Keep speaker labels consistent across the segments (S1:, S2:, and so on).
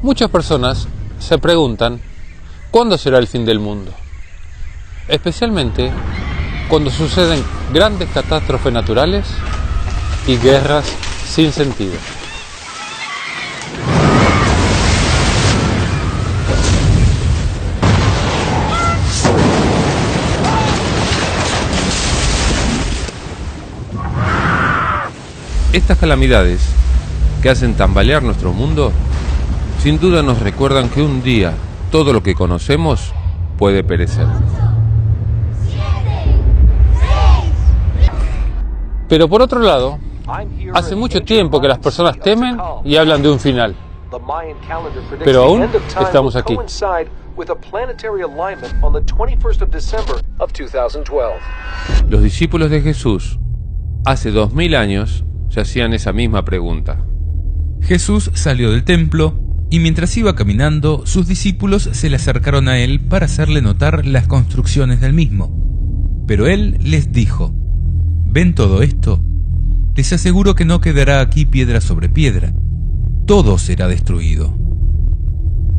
S1: Muchas personas se preguntan ¿cuándo será el fin del mundo? Especialmente cuando suceden grandes catástrofes naturales y guerras sin sentido. Estas calamidades que hacen tambalear nuestro mundo, sin duda nos recuerdan que un día todo lo que conocemos puede perecer. Pero por otro lado, hace mucho tiempo que las personas temen y hablan de un final. Pero aún estamos aquí. Los discípulos de Jesús, hace 2000 años, se hacían esa misma pregunta.
S2: Jesús salió del templo y mientras iba caminando, sus discípulos se le acercaron a él para hacerle notar las construcciones del mismo. Pero él les dijo: ¿ven todo esto? Les aseguro que no quedará aquí piedra sobre piedra. Todo será destruido.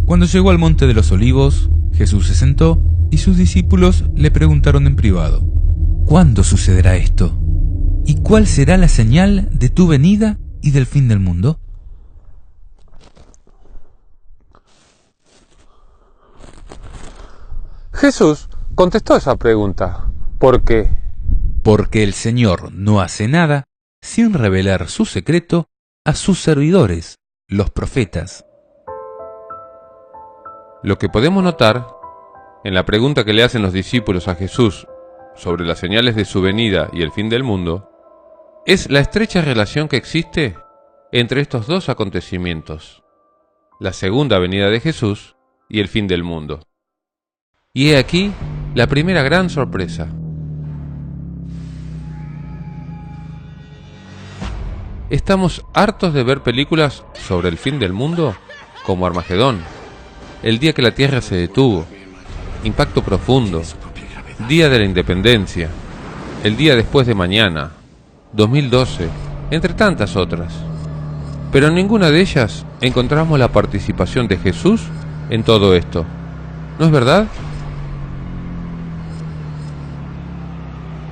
S2: Cuando llegó al monte de los olivos, Jesús se sentó y sus discípulos le preguntaron en privado: ¿cuándo sucederá esto? ¿Y cuál será la señal de tu venida y del fin del mundo?
S1: Jesús contestó esa pregunta. ¿Por qué?
S2: Porque el Señor no hace nada sin revelar su secreto a sus servidores, los profetas.
S1: Lo que podemos notar en la pregunta que le hacen los discípulos a Jesús sobre las señales de su venida y el fin del mundo es la estrecha relación que existe entre estos dos acontecimientos, la segunda venida de Jesús y el fin del mundo. Y he aquí la primera gran sorpresa. Estamos hartos de ver películas sobre el fin del mundo como Armagedón, El día que la Tierra se detuvo, Impacto Profundo, Día de la Independencia, El día después de mañana, 2012, entre tantas otras. Pero en ninguna de ellas encontramos la participación de Jesús en todo esto. ¿No es verdad?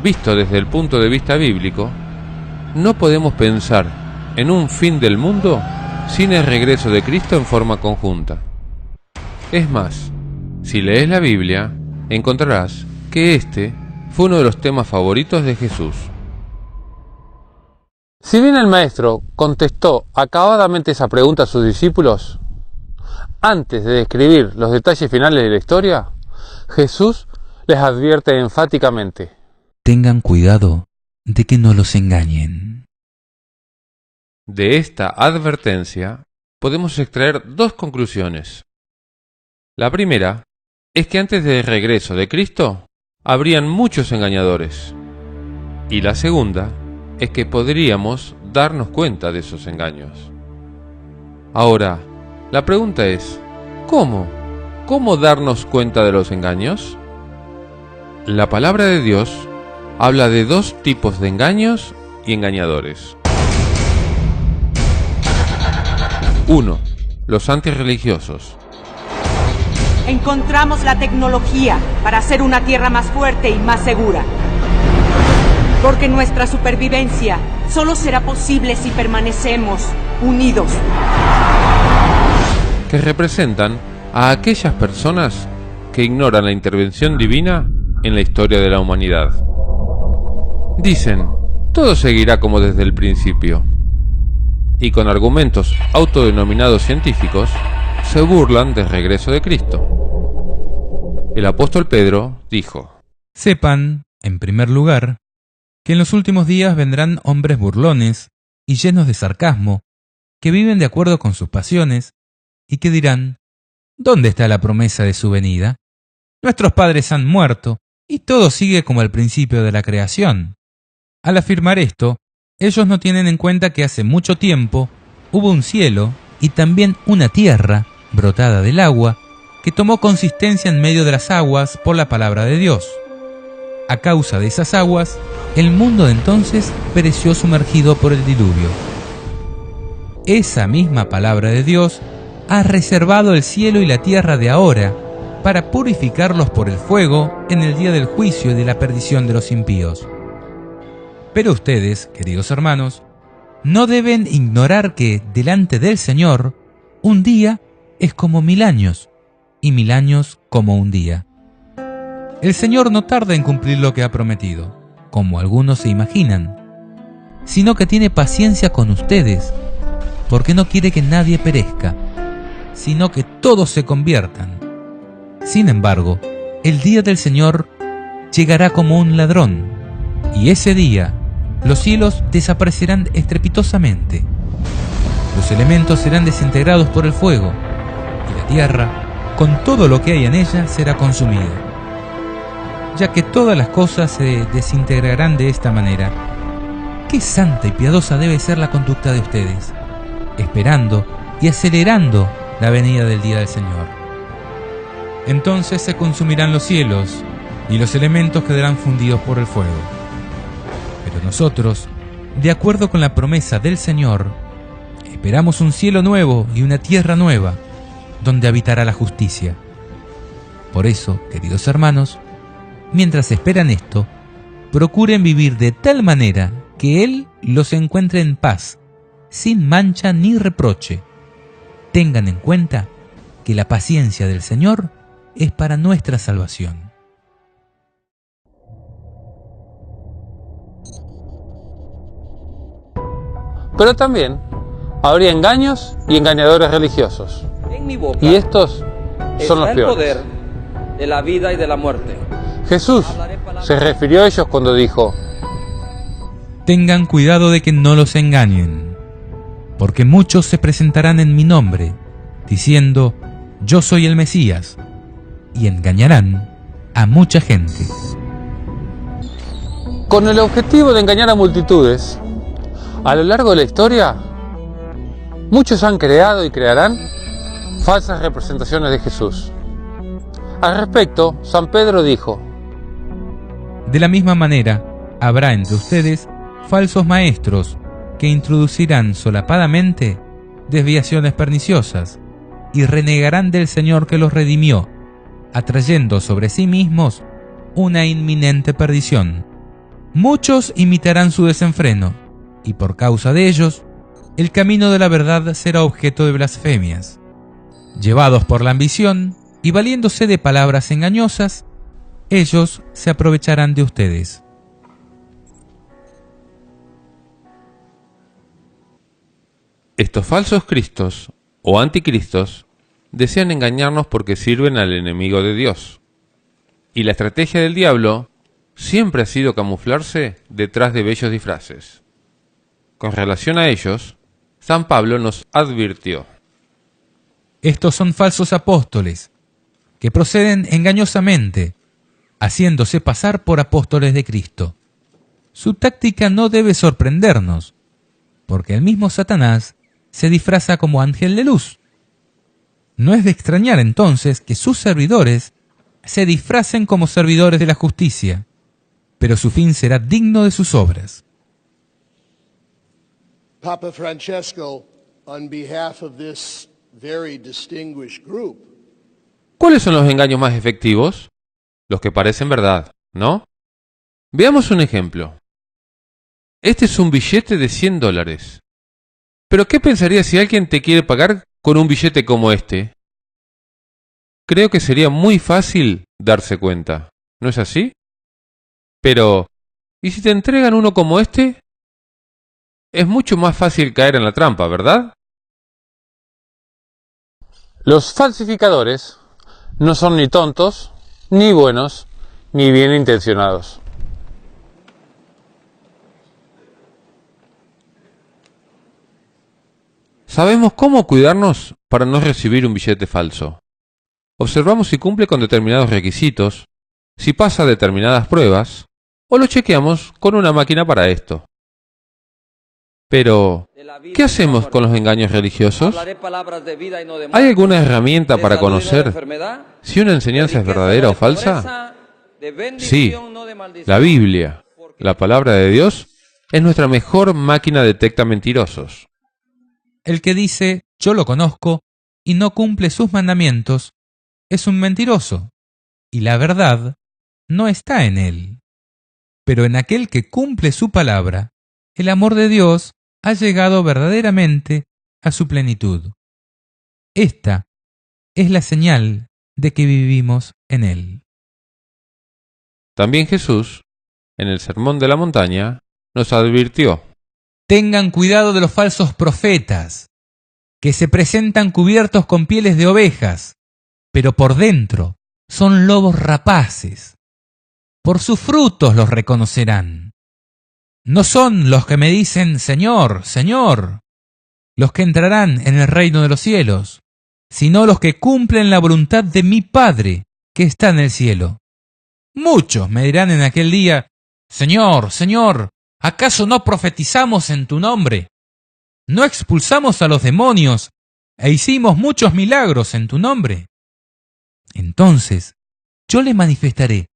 S1: Visto desde el punto de vista bíblico, no podemos pensar en un fin del mundo sin el regreso de Cristo en forma conjunta. Es más, si lees la Biblia, encontrarás que este fue uno de los temas favoritos de Jesús. Si bien el Maestro contestó acabadamente esa pregunta a sus discípulos, antes de describir los detalles finales de la historia, Jesús les advierte enfáticamente:
S2: tengan cuidado de que no los engañen.
S1: De esta advertencia podemos extraer dos conclusiones. La primera es que antes del regreso de Cristo habrían muchos engañadores. Y la segunda es que podríamos darnos cuenta de esos engaños. Ahora, la pregunta es, ¿cómo? ¿Cómo darnos cuenta de los engaños? La palabra de Dios habla de dos tipos de engaños y engañadores. 1. Los antirreligiosos.
S3: Encontramos la tecnología para hacer una tierra más fuerte y más segura. Porque nuestra supervivencia solo será posible si permanecemos unidos.
S1: Que representan a aquellas personas que ignoran la intervención divina en la historia de la humanidad. Dicen, todo seguirá como desde el principio. Y con argumentos autodenominados científicos, se burlan del regreso de Cristo. El apóstol Pedro dijo:
S2: sepan, en primer lugar, que en los últimos días vendrán hombres burlones y llenos de sarcasmo, que viven de acuerdo con sus pasiones, y que dirán: ¿dónde está la promesa de su venida? Nuestros padres han muerto, y todo sigue como al principio de la creación. Al afirmar esto, ellos no tienen en cuenta que hace mucho tiempo hubo un cielo y también una tierra brotada del agua que tomó consistencia en medio de las aguas por la palabra de Dios. A causa de esas aguas, el mundo de entonces pereció sumergido por el diluvio. Esa misma palabra de Dios ha reservado el cielo y la tierra de ahora para purificarlos por el fuego en el día del juicio y de la perdición de los impíos. Pero ustedes, queridos hermanos, no deben ignorar que delante del Señor un día es como 1000 años y 1000 años como un día. El Señor no tarda en cumplir lo que ha prometido, como algunos se imaginan, sino que tiene paciencia con ustedes, porque no quiere que nadie perezca, sino que todos se conviertan. Sin embargo, el día del Señor llegará como un ladrón, y ese día los cielos desaparecerán estrepitosamente, los elementos serán desintegrados por el fuego, y la tierra, con todo lo que hay en ella, será consumida. Ya que todas las cosas se desintegrarán de esta manera, qué santa y piadosa debe ser la conducta de ustedes, esperando y acelerando la venida del día del Señor. Entonces se consumirán los cielos, y los elementos quedarán fundidos por el fuego. Pero nosotros, de acuerdo con la promesa del Señor, esperamos un cielo nuevo y una tierra nueva, donde habitará la justicia. Por eso, queridos hermanos, mientras esperan esto, procuren vivir de tal manera que Él los encuentre en paz, sin mancha ni reproche. Tengan en cuenta que la paciencia del Señor es para nuestra salvación.
S1: Pero también habría engaños y engañadores religiosos.
S4: En mi boca
S1: Y estos son los
S4: está el
S1: peores.
S4: poder de la vida y de la muerte.
S1: Jesús se refirió a ellos cuando dijo:
S2: Tengan cuidado de que no los engañen, porque muchos se presentarán en mi nombre, diciendo, yo soy el Mesías, y engañarán a mucha gente.
S1: con el objetivo de engañar a multitudes, a lo largo de la historia, muchos han creado y crearán falsas representaciones de Jesús. Al respecto, San Pedro dijo:
S2: De la misma manera, habrá entre ustedes falsos maestros que introducirán solapadamente desviaciones perniciosas y renegarán del Señor que los redimió, atrayendo sobre sí mismos una inminente perdición. Muchos imitarán su desenfreno, y por causa de ellos, el camino de la verdad será objeto de blasfemias. Llevados por la ambición y valiéndose de palabras engañosas, ellos se aprovecharán de ustedes.
S1: Estos falsos cristos o anticristos desean engañarnos porque sirven al enemigo de Dios. Y la estrategia del diablo siempre ha sido camuflarse detrás de bellos disfraces. Con relación a ellos, San Pablo nos advirtió:
S2: Estos son falsos apóstoles, que proceden engañosamente, haciéndose pasar por apóstoles de Cristo. Su táctica no debe sorprendernos, porque el mismo Satanás se disfraza como ángel de luz. No es de extrañar entonces que sus servidores se disfracen como servidores de la justicia, pero su fin será digno de sus obras.
S5: Papa Francesco, on behalf of this very distinguished group,
S1: ¿cuáles son los engaños más efectivos? Los que parecen verdad, ¿no? Veamos un ejemplo. Este es un billete de $100. ¿Pero qué pensarías si alguien te quiere pagar con un billete como este? Creo que sería muy fácil darse cuenta, ¿no es así? Pero, ¿y si te entregan uno como este? Es mucho más fácil caer en la trampa, ¿verdad? Los falsificadores no son ni tontos, ni buenos, ni bien intencionados. Sabemos cómo cuidarnos para no recibir un billete falso. Observamos si cumple con determinados requisitos, si pasa determinadas pruebas, o lo chequeamos con una máquina para esto. Pero, ¿qué hacemos con los engaños religiosos?
S4: Hablaré palabras de vida y no de muerte.
S1: ¿Hay alguna herramienta
S4: De
S1: para
S4: salud y no de
S1: conocer
S4: enfermedad,
S1: si una enseñanza
S4: de
S1: es
S4: riqueza,
S1: verdadera
S4: no
S1: o
S4: de
S1: falsa?
S4: pobreza, de
S1: Sí,
S4: bendición, no de maldición.
S1: la Biblia, la palabra de Dios, es nuestra mejor máquina detecta mentirosos.
S2: El que dice, yo lo conozco, y no cumple sus mandamientos, es un mentiroso, y la verdad no está en él. Pero en aquel que cumple su palabra, el amor de Dios ha llegado verdaderamente a su plenitud. Esta es la señal de que vivimos en él.
S1: También Jesús, en el Sermón de la Montaña, nos advirtió:
S2: Tengan cuidado de los falsos profetas, que se presentan cubiertos con pieles de ovejas, pero por dentro son lobos rapaces. Por sus frutos los reconocerán. No son los que me dicen Señor, Señor, los que entrarán en el reino de los cielos, sino los que cumplen la voluntad de mi Padre que está en el cielo. Muchos me dirán en aquel día: Señor, Señor, ¿acaso no profetizamos en tu nombre? ¿No expulsamos a los demonios e hicimos muchos milagros en tu nombre? Entonces yo les manifestaré: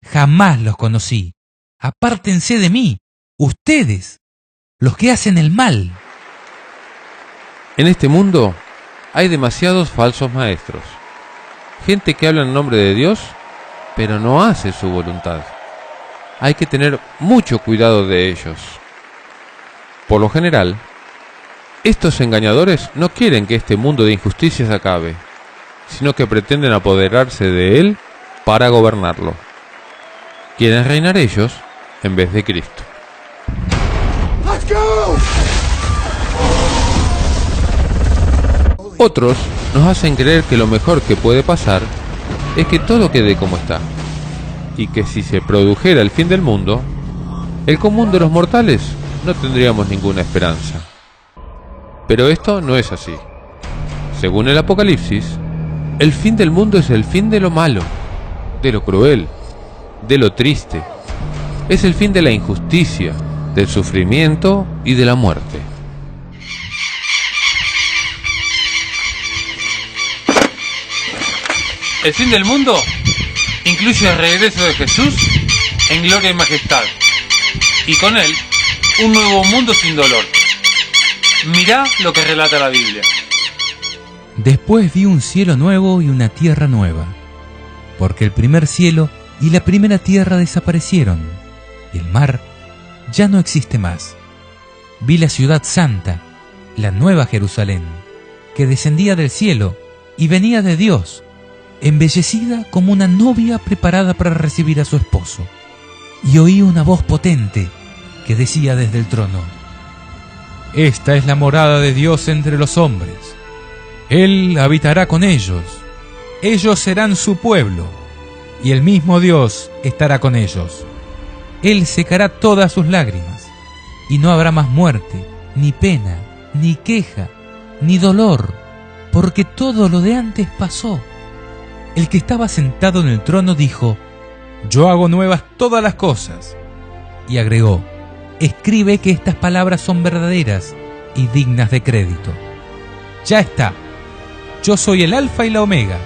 S2: jamás los conocí. Apártense de mí, ustedes, los que hacen el mal.
S1: En este mundo hay demasiados falsos maestros, gente que habla en nombre de Dios, pero no hace su voluntad. Hay que tener mucho cuidado de ellos. Por lo general, estos engañadores no quieren que este mundo de injusticias acabe, sino que pretenden apoderarse de él para gobernarlo. Quieren reinar ellos en vez de Cristo.
S5: Let's go!
S1: Otros nos hacen creer que lo mejor que puede pasar es que todo quede como está, y que si se produjera el fin del mundo, el común de los mortales no tendríamos ninguna esperanza. Pero esto no es así. Según el Apocalipsis, el fin del mundo es el fin de lo malo, de lo cruel, de lo triste. Es el fin de la injusticia, del sufrimiento y de la muerte.
S6: El fin del mundo incluye el regreso de Jesús en gloria y majestad, y con él un nuevo mundo sin dolor. Mirá lo que relata la Biblia.
S2: Después vi un cielo nuevo y una tierra nueva, porque el primer cielo y la primera tierra desaparecieron, y el mar ya no existe más. Vi la ciudad santa, la nueva Jerusalén, que descendía del cielo y venía de Dios, embellecida como una novia preparada para recibir a su esposo. Y oí una voz potente que decía desde el trono: Esta es la morada de Dios entre los hombres. Él habitará con ellos. Ellos serán su pueblo, y el mismo Dios estará con ellos. Él secará todas sus lágrimas, y no habrá más muerte, ni pena, ni queja, ni dolor, porque todo lo de antes pasó. El que estaba sentado en el trono dijo: Yo hago nuevas todas las cosas. Y agregó: Escribe que estas palabras son verdaderas y dignas de crédito. Ya está. Yo soy el Alfa y la Omega,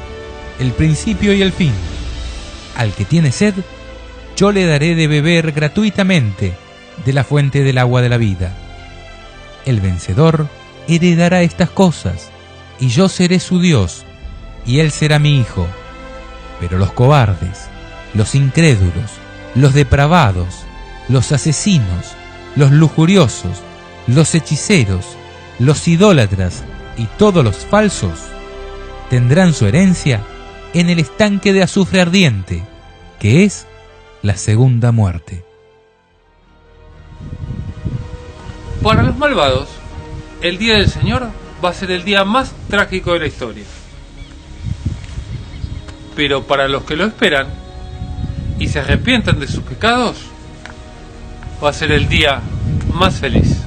S2: el principio y el fin. Al que tiene sed, yo le daré de beber gratuitamente de la fuente del agua de la vida. El vencedor heredará estas cosas, y yo seré su Dios, y él será mi hijo. Pero los cobardes, los incrédulos, los depravados, los asesinos, los lujuriosos, los hechiceros, los idólatras y todos los falsos tendrán su herencia en el estanque de azufre ardiente, que es la segunda muerte.
S6: Para los malvados, el día del Señor va a ser el día más trágico de la historia. Pero para los que lo esperan y se arrepientan de sus pecados, va a ser el día más feliz.